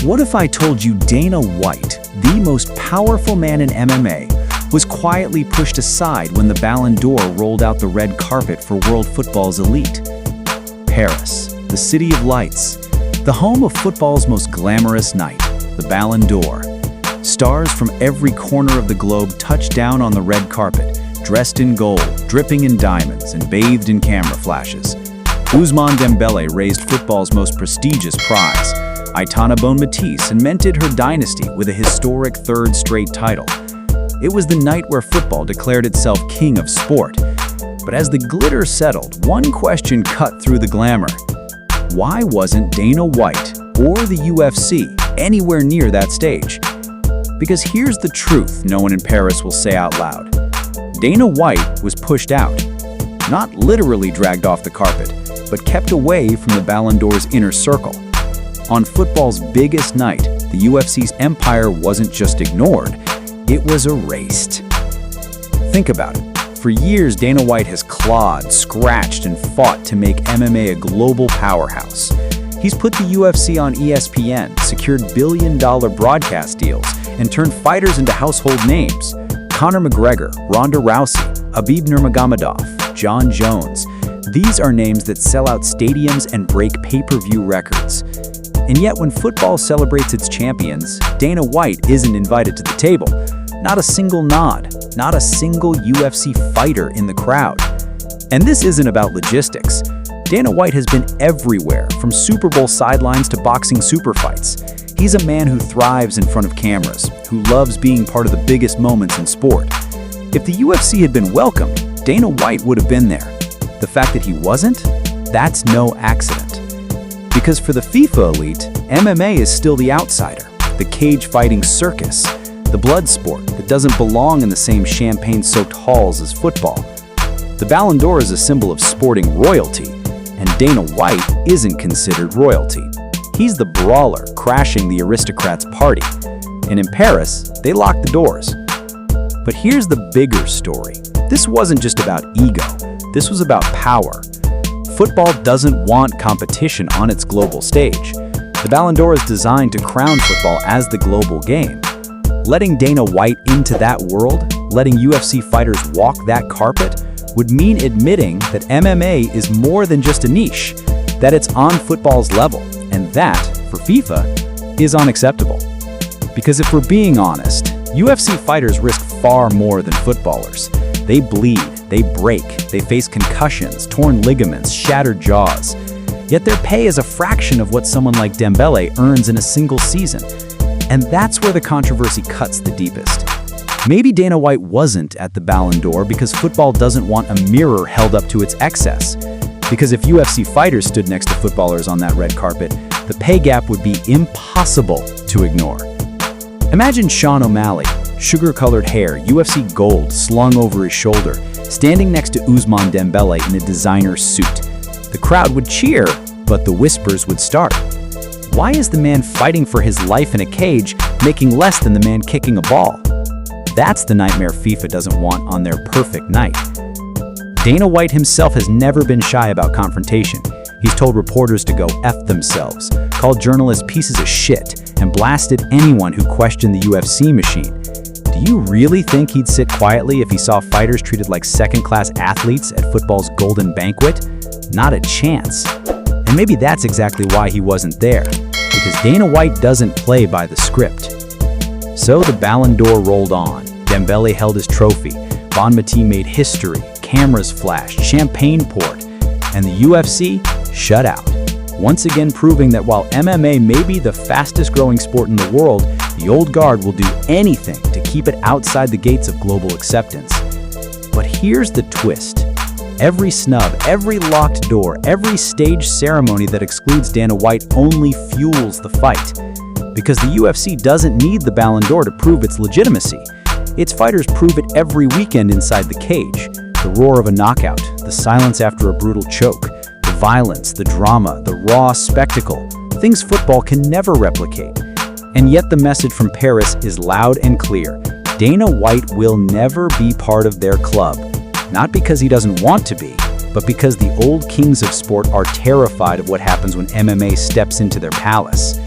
What if I told you Dana White, the most powerful man in MMA, was quietly pushed aside when the Ballon d'Or rolled out the red carpet for world football's elite? Paris, the city of lights, the home of football's most glamorous night, the Ballon d'Or. Stars from every corner of the globe touched down on the red carpet, dressed in gold, dripping in diamonds, and bathed in camera flashes. Ousmane Dembélé raised football's most prestigious prize. Bonmatí cemented her dynasty with a historic third straight title. It was the night where football declared itself king of sport. But as the glitter settled, one question cut through the glamour. Why wasn't Dana White or the UFC anywhere near that stage? Because here's the truth no one in Paris will say out loud. Dana White was pushed out. Not literally dragged off the carpet, but kept away from the Ballon d'Or's inner circle. On football's biggest night, the UFC's empire wasn't just ignored, it was erased. Think about it. For years, Dana White has clawed, scratched, and fought to make MMA a global powerhouse. He's put the UFC on ESPN, secured billion-dollar broadcast deals, and turned fighters into household names. Conor McGregor, Ronda Rousey, Khabib Nurmagomedov, John Jones. These are names that sell out stadiums and break pay-per-view records. And yet when football celebrates its champions, Dana White isn't invited to the table. Not a single nod, not a single UFC fighter in the crowd. And this isn't about logistics. Dana White has been everywhere, from Super Bowl sidelines to boxing super fights. He's a man who thrives in front of cameras, who loves being part of the biggest moments in sport. If the UFC had been welcomed, Dana White would have been there. The fact that he wasn't, that's no accident. Because for the FIFA elite, MMA is still the outsider, the cage-fighting circus, the blood sport that doesn't belong in the same champagne-soaked halls as football. The Ballon d'Or is a symbol of sporting royalty, and Dana White isn't considered royalty. He's the brawler crashing the aristocrats' party. And in Paris, they locked the doors. But here's the bigger story. This wasn't just about ego. This was about power. Football doesn't want competition on its global stage. The Ballon d'Or is designed to crown football as the global game. Letting Dana White into that world, letting UFC fighters walk that carpet, would mean admitting that MMA is more than just a niche, that it's on football's level, and that, for FIFA, is unacceptable. Because if we're being honest, UFC fighters risk far more than footballers. They bleed, they break, they face concussions, torn ligaments, shattered jaws. Yet their pay is a fraction of what someone like Dembélé earns in a single season. And that's where the controversy cuts the deepest. Maybe Dana White wasn't at the Ballon d'Or because football doesn't want a mirror held up to its excess. Because if UFC fighters stood next to footballers on that red carpet, the pay gap would be impossible to ignore. Imagine Sean O'Malley, sugar-colored hair, UFC gold slung over his shoulder, standing next to Ousmane Dembélé in a designer suit. The crowd would cheer, but the whispers would start. Why is the man fighting for his life in a cage making less than the man kicking a ball? That's the nightmare FIFA doesn't want on their perfect night. Dana White himself has never been shy about confrontation. He's told reporters to go F themselves, called journalists pieces of shit, and blasted anyone who questioned the UFC machine. Do you really think he'd sit quietly if he saw fighters treated like second-class athletes at football's golden banquet? Not a chance. And maybe that's exactly why he wasn't there, because Dana White doesn't play by the script. So the Ballon d'Or rolled on. Dembélé held his trophy, Bonmatí made history, cameras flashed, champagne poured, and the UFC shut out. Once again proving that while MMA may be the fastest growing sport in the world, the old guard will do anything to keep it outside the gates of global acceptance. But here's the twist. Every snub, every locked door, every stage ceremony that excludes Dana White only fuels the fight. Because the UFC doesn't need the Ballon d'Or to prove its legitimacy. Its fighters prove it every weekend inside the cage. The roar of a knockout, the silence after a brutal choke, the violence, the drama, the raw spectacle, things football can never replicate. And yet the message from Paris is loud and clear. Dana White will never be part of their club. Not because he doesn't want to be, but because the old kings of sport are terrified of what happens when MMA steps into their palace.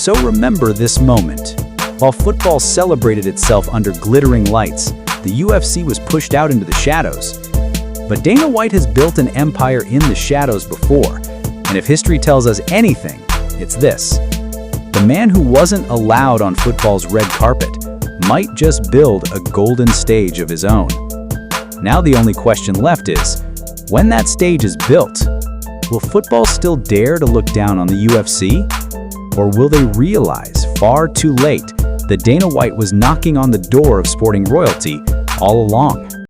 So remember this moment. While football celebrated itself under glittering lights, the UFC was pushed out into the shadows. But Dana White has built an empire in the shadows before, and if history tells us anything, it's this. The man who wasn't allowed on football's red carpet might just build a golden stage of his own. Now the only question left is, when that stage is built, will football still dare to look down on the UFC? Or will they realize far too late that Dana White was knocking on the door of sporting royalty all along?